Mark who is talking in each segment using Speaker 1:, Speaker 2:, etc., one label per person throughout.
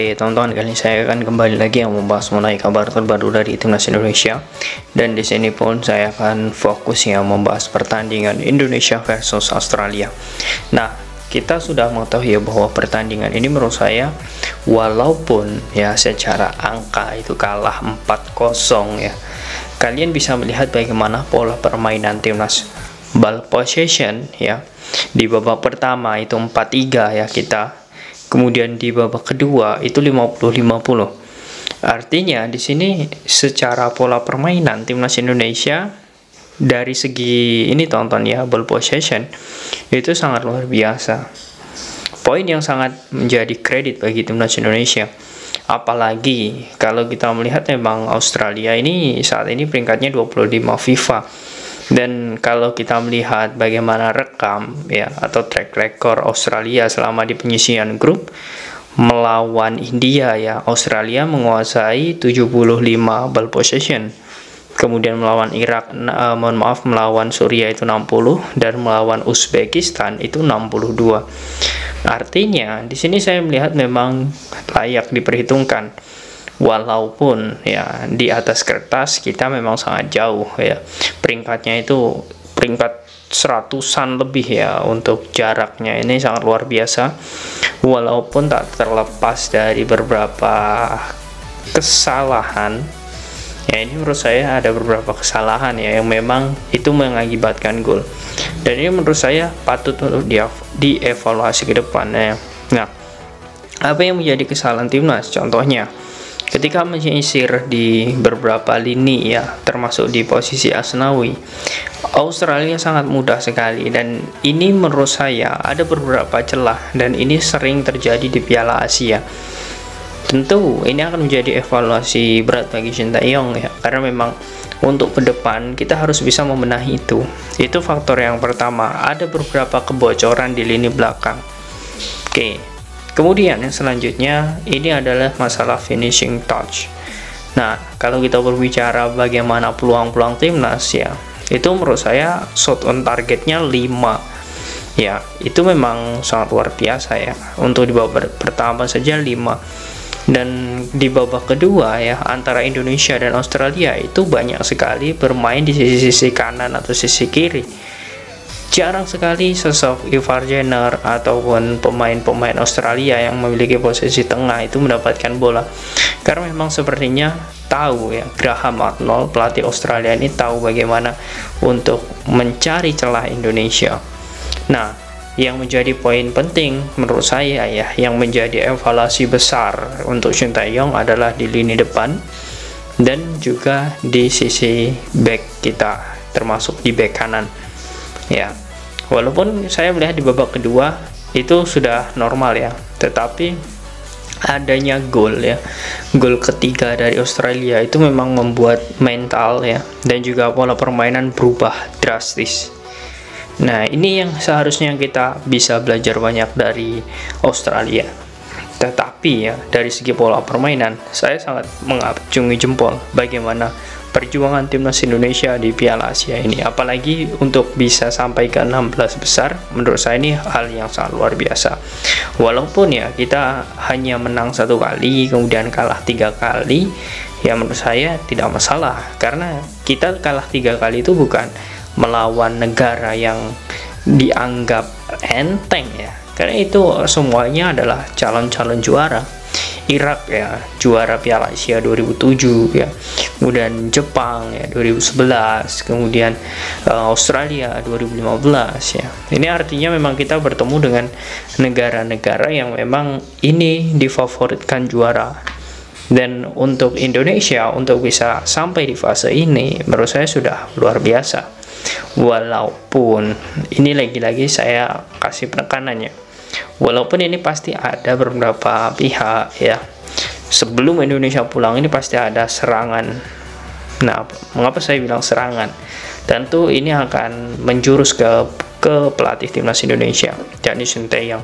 Speaker 1: Oke teman-teman, kali ini saya akan kembali lagi yang membahas mengenai kabar terbaru dari Timnas Indonesia. Dan di sini pun saya akan fokus yang membahas pertandingan Indonesia versus Australia. Nah, kita sudah mengetahui ya bahwa pertandingan ini menurut saya walaupun ya secara angka itu kalah 4-0 ya, kalian bisa melihat bagaimana pola permainan Timnas. Ball possession ya, di babak pertama itu 4-3 ya kita. Kemudian di babak kedua itu 50-50. Artinya di sini secara pola permainan Timnas Indonesia dari segi ini tonton ya, ball possession itu sangat luar biasa. Poin yang sangat menjadi kredit bagi Timnas Indonesia. Apalagi kalau kita melihat memang Australia ini saat ini peringkatnya 25 FIFA. Dan kalau kita melihat bagaimana rekam ya atau track record Australia selama di penyisihan grup melawan India ya, Australia menguasai 75 ball possession. Kemudian melawan Irak melawan Suriah itu 60 dan melawan Uzbekistan itu 62. Artinya di sini saya melihat memang layak diperhitungkan. Walaupun ya di atas kertas kita memang sangat jauh ya, peringkatnya itu peringkat 100-an lebih ya, untuk jaraknya ini sangat luar biasa. Walaupun tak terlepas dari beberapa kesalahan ya, ini menurut saya ada beberapa kesalahan ya yang memang itu mengakibatkan gol, dan ini menurut saya patut untuk dievaluasi ke depannya. Nah, apa yang menjadi kesalahan Timnas? Contohnya ketika menyisir di beberapa lini ya, termasuk di posisi Asnawi, Australia sangat mudah sekali, dan ini menurut saya ada beberapa celah, dan ini sering terjadi di Piala Asia. Tentu ini akan menjadi evaluasi berat bagi Sintayong ya, karena memang untuk ke depan kita harus bisa membenahi itu. Itu faktor yang pertama, ada beberapa kebocoran di lini belakang. Oke. Kemudian yang selanjutnya ini adalah masalah finishing touch. Nah, kalau kita berbicara bagaimana peluang-peluang Timnas ya, itu menurut saya shot on targetnya 5. Ya, itu memang sangat luar biasa ya. Untuk di babak pertama saja 5. Dan di babak kedua ya, antara Indonesia dan Australia itu banyak sekali bermain di sisi-sisi kanan atau sisi kiri. Jarang sekali sosok Ivar Jenner ataupun pemain-pemain Australia yang memiliki posisi tengah itu mendapatkan bola, karena memang sepertinya tahu ya, Graham Arnold pelatih Australia ini tahu bagaimana untuk mencari celah Indonesia. Nah, yang menjadi poin penting menurut saya ya, yang menjadi evaluasi besar untuk Sintayong adalah di lini depan dan juga di sisi back kita, termasuk di back kanan ya. Walaupun saya melihat di babak kedua itu sudah normal ya, tetapi adanya gol ya, gol ketiga dari Australia itu memang membuat mental ya dan juga pola permainan berubah drastis. Nah, ini yang seharusnya kita bisa belajar banyak dari Australia. Tetapi ya, dari segi pola permainan saya sangat mengacungi jempol bagaimana perjuangan Timnas Indonesia di Piala Asia ini, apalagi untuk bisa sampai ke 16 besar. Menurut saya ini hal yang sangat luar biasa. Walaupun ya kita hanya menang 1 kali kemudian kalah 3 kali ya, menurut saya tidak masalah, karena kita kalah 3 kali itu bukan melawan negara yang dianggap enteng ya, karena itu semuanya adalah calon-calon juara. Irak ya juara Piala Asia 2007 ya, kemudian Jepang ya 2011, kemudian Australia 2015 ya. Ini artinya memang kita bertemu dengan negara-negara yang memang ini difavoritkan juara. Dan untuk Indonesia untuk bisa sampai di fase ini menurut saya sudah luar biasa. Walaupun ini lagi-lagi saya kasih penekanannya, walaupun ini pasti ada beberapa pihak ya, sebelum Indonesia pulang ini pasti ada serangan. Nah, mengapa saya bilang serangan? Tentu ini akan menjurus ke pelatih Timnas Indonesia, yakni Sintayong.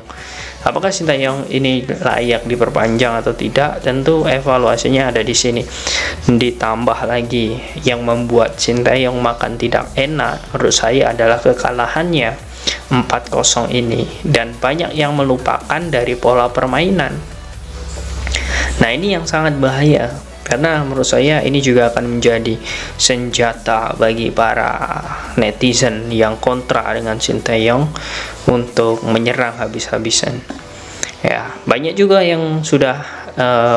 Speaker 1: Apakah Sintayong ini layak diperpanjang atau tidak? Tentu evaluasinya ada di sini. Ditambah lagi yang membuat Sintayong makan tidak enak menurut saya adalah kekalahannya 4-0 ini, dan banyak yang melupakan dari pola permainan. Nah, ini yang sangat bahaya, karena menurut saya ini juga akan menjadi senjata bagi para netizen yang kontra dengan Sinteyong untuk menyerang habis-habisan. Ya, banyak juga yang sudah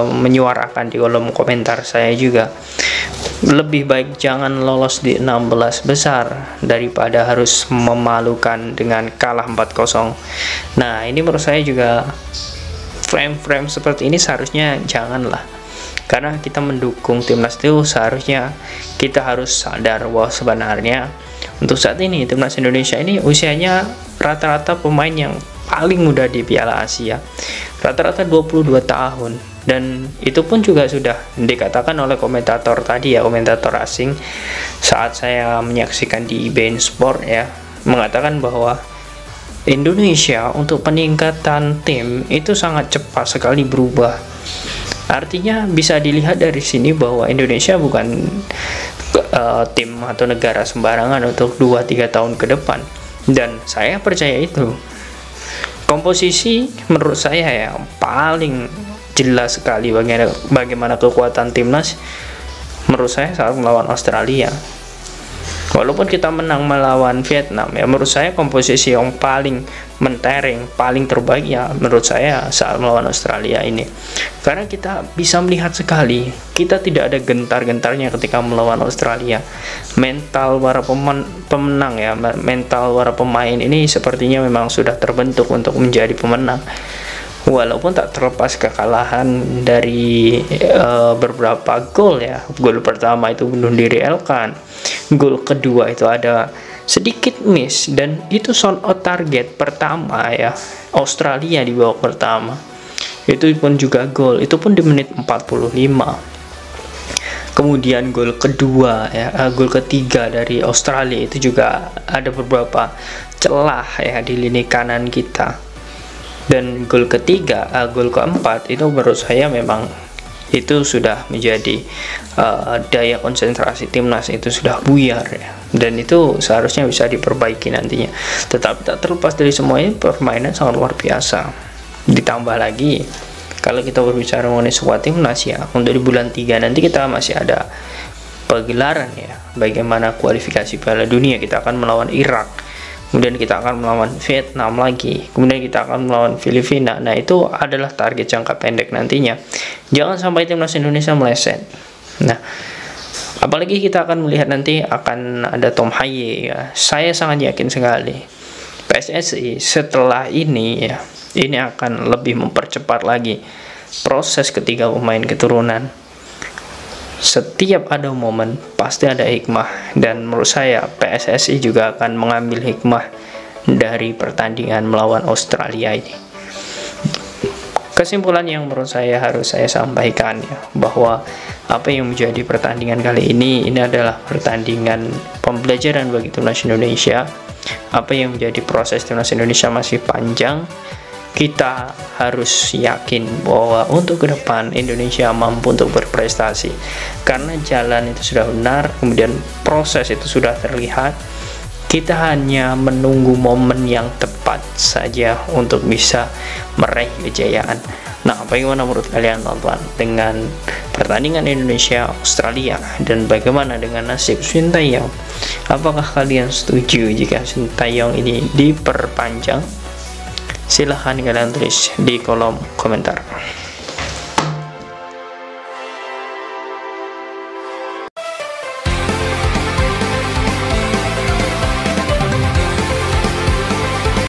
Speaker 1: menyuarakan di kolom komentar saya juga, lebih baik jangan lolos di 16 besar daripada harus memalukan dengan kalah 4-0. Nah, ini menurut saya juga frame-frame seperti ini seharusnya janganlah, karena kita mendukung timnas itu seharusnya kita harus sadar bahwa sebenarnya untuk saat ini timnas Indonesia ini usianya rata-rata pemain yang paling muda di Piala Asia, rata-rata 22 tahun, dan itu pun juga sudah dikatakan oleh komentator tadi ya, komentator asing saat saya menyaksikan di beIN Sport ya, mengatakan bahwa Indonesia untuk peningkatan tim itu sangat cepat sekali berubah. Artinya bisa dilihat dari sini bahwa Indonesia bukan tim atau negara sembarangan untuk 2-3 tahun ke depan, dan saya percaya itu. Komposisi menurut saya yang paling jelas sekali bagaimana kekuatan timnas menurut saya saat melawan Australia. Walaupun kita menang melawan Vietnam, ya menurut saya komposisi yang paling mentereng, paling terbaik ya menurut saya saat melawan Australia ini. Karena kita bisa melihat sekali, kita tidak ada gentar-gentarnya ketika melawan Australia. Mental para pemenang ya, mental para pemain ini sepertinya memang sudah terbentuk untuk menjadi pemenang. Walaupun tak terlepas kekalahan dari beberapa gol ya. Gol pertama itu bunuh diri Elkan, gol kedua itu ada sedikit miss, dan itu sound out target pertama ya, Australia di babak pertama. Itu pun juga gol, itu pun di menit 45. Kemudian gol kedua ya, gol ketiga dari Australia itu juga ada beberapa celah ya di lini kanan kita. Dan gol ketiga, gol keempat itu menurut saya memang itu sudah menjadi daya konsentrasi timnas itu sudah buyar ya, dan itu seharusnya bisa diperbaiki nantinya. Tetapi tak terlepas dari semuanya, permainan sangat luar biasa. Ditambah lagi kalau kita berbicara mengenai squad timnas ya, untuk di bulan 3 nanti kita masih ada pegelaran ya, bagaimana kualifikasi Piala Dunia. Kita akan melawan Irak, kemudian kita akan melawan Vietnam lagi, kemudian kita akan melawan Filipina. Nah, itu adalah target jangka pendek nantinya. Jangan sampai timnas Indonesia meleset. Nah, apalagi kita akan melihat nanti akan ada Tom Haye ya. Saya sangat yakin sekali PSSI setelah ini ya, ini akan lebih mempercepat lagi proses ketiga pemain keturunan. Setiap ada momen pasti ada hikmah, dan menurut saya PSSI juga akan mengambil hikmah dari pertandingan melawan Australia ini. Kesimpulan yang menurut saya harus saya sampaikan ya, bahwa apa yang menjadi pertandingan kali ini adalah pertandingan pembelajaran bagi timnas Indonesia. Apa yang menjadi proses timnas Indonesia masih panjang. Kita harus yakin bahwa untuk ke depan Indonesia mampu untuk berprestasi, karena jalan itu sudah benar, kemudian proses itu sudah terlihat. Kita hanya menunggu momen yang tepat saja untuk bisa meraih kejayaan. Nah, bagaimana menurut kalian teman-teman dengan pertandingan Indonesia Australia, dan bagaimana dengan nasib Sinteyong? Apakah kalian setuju jika Sinteyong ini diperpanjang? Silahkan kalian tulis di kolom komentar.